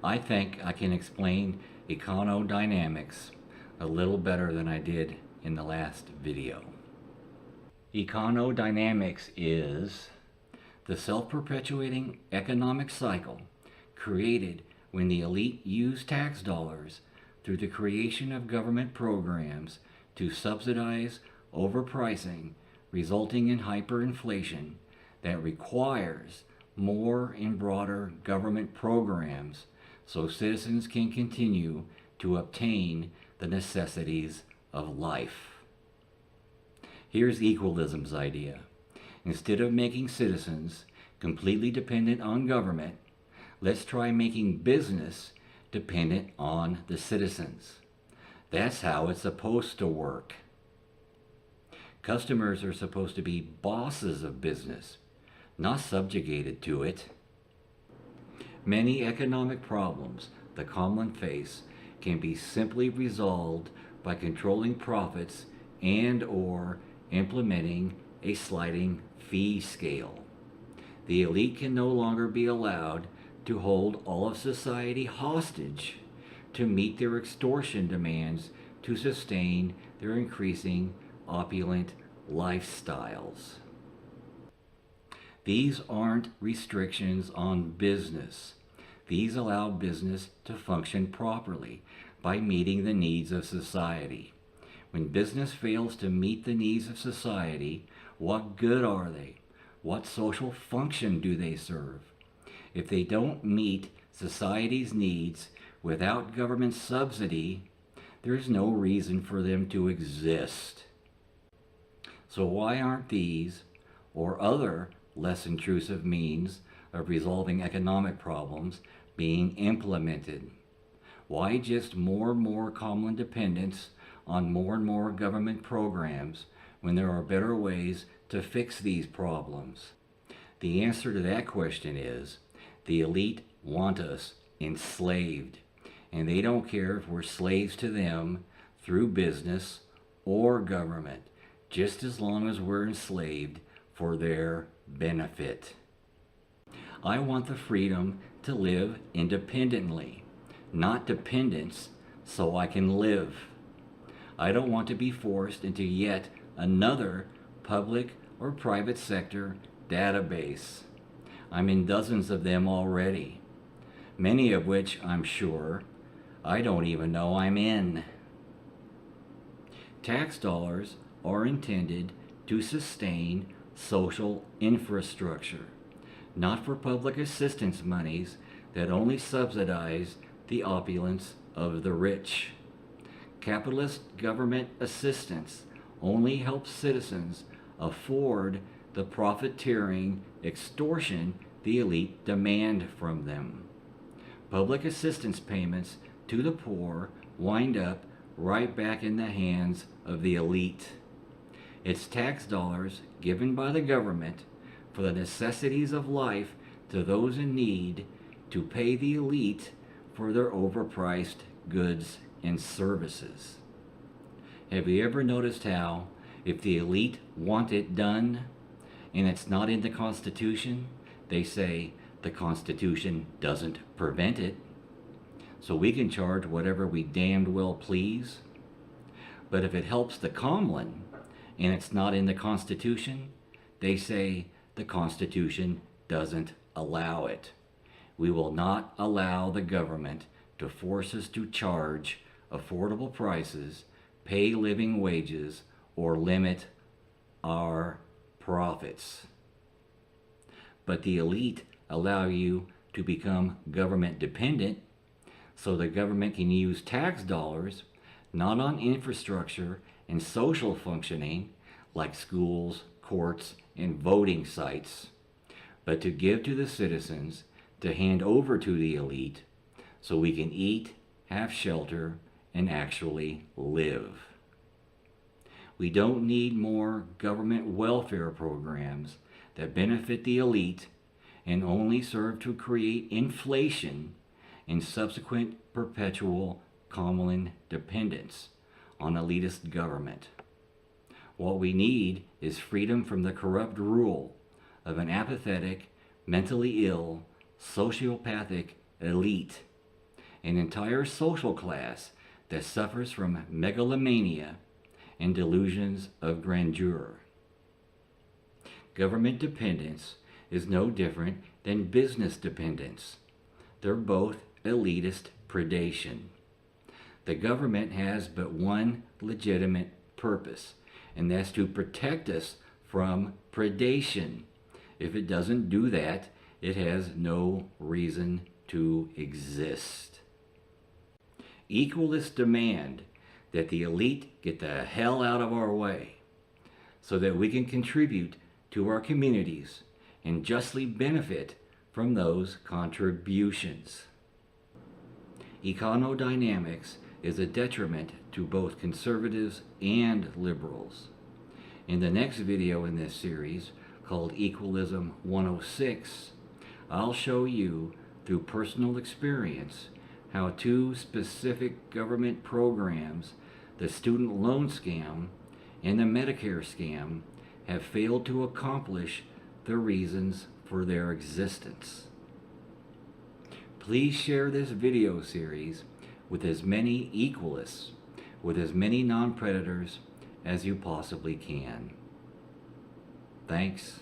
I think I can explain econodynamics a little better than I did in the last video. Econodynamics is the self-perpetuating economic cycle created when the elite use tax dollars through the creation of government programs to subsidize overpricing, resulting in hyperinflation that requires more and broader government programs so citizens can continue to obtain the necessities of life. Here's equalism's idea. Instead of making citizens completely dependent on government, let's try making business dependent on the citizens. That's how it's supposed to work. Customers are supposed to be bosses of business, not subjugated to it. Many economic problems the common face can be simply resolved by controlling profits and/or implementing a sliding fee scale. The elite can no longer be allowed to hold all of society hostage to meet their extortion demands to sustain their increasing opulent lifestyles. These aren't restrictions on business. These allow business to function properly by meeting the needs of society. When business fails to meet the needs of society, what good are they? What social function do they serve? If they don't meet society's needs without government subsidy, there's no reason for them to exist. So why aren't these or other less intrusive means of resolving economic problems being implemented? Why just more and more common dependence on more and more government programs when there are better ways to fix these problems? The answer to that question is the elite want us enslaved, and they don't care if we're slaves to them through business or government, just as long as we're enslaved for their benefit. I want the freedom to live independently, not dependence, so I can live. I don't want to be forced into yet another public or private sector database. I'm in dozens of them already, many of which I'm sure I don't even know I'm in. Tax dollars are intended to sustain social infrastructure, not for public assistance monies that only subsidize the opulence of the rich. Capitalist government assistance only helps citizens afford the profiteering extortion the elite demand from them. Public assistance payments to the poor wind up right back in the hands of the elite. It's tax dollars given by the government for the necessities of life to those in need to pay the elite for their overpriced goods and services. Have you ever noticed how, if the elite want it done, and it's not in the Constitution, they say the Constitution doesn't prevent it, so we can charge whatever we damned well please? But if it helps the common, and it's not in the Constitution, they say the Constitution doesn't allow it. We will not allow the government to force us to charge affordable prices, pay living wages, or limit our profits. But the elite allow you to become government dependent so the government can use tax dollars not on infrastructure and social functioning like schools, courts, and voting sites, but to give to the citizens to hand over to the elite so we can eat, have shelter, and actually live. We don't need more government welfare programs that benefit the elite and only serve to create inflation and subsequent perpetual common dependence on elitist government. What we need is freedom from the corrupt rule of an apathetic, mentally ill, sociopathic elite an entire social class that suffers from megalomania and delusions of grandeur. Government dependence is no different than business dependence. They're both elitist predation. The government has but one legitimate purpose, and that's to protect us from predation. If it doesn't do that, it has no reason to exist. Equalists demand that the elite get the hell out of our way so that we can contribute to our communities and justly benefit from those contributions. Econodynamics is a detriment to both conservatives and liberals. In the next video in this series, called equalism106, I'll show you through personal experience how two specific government programs, the student loan scam and the Medicare scam, have failed to accomplish the reasons for their existence. Please share this video series with as many equalists, with as many non-predators as you possibly can. Thanks.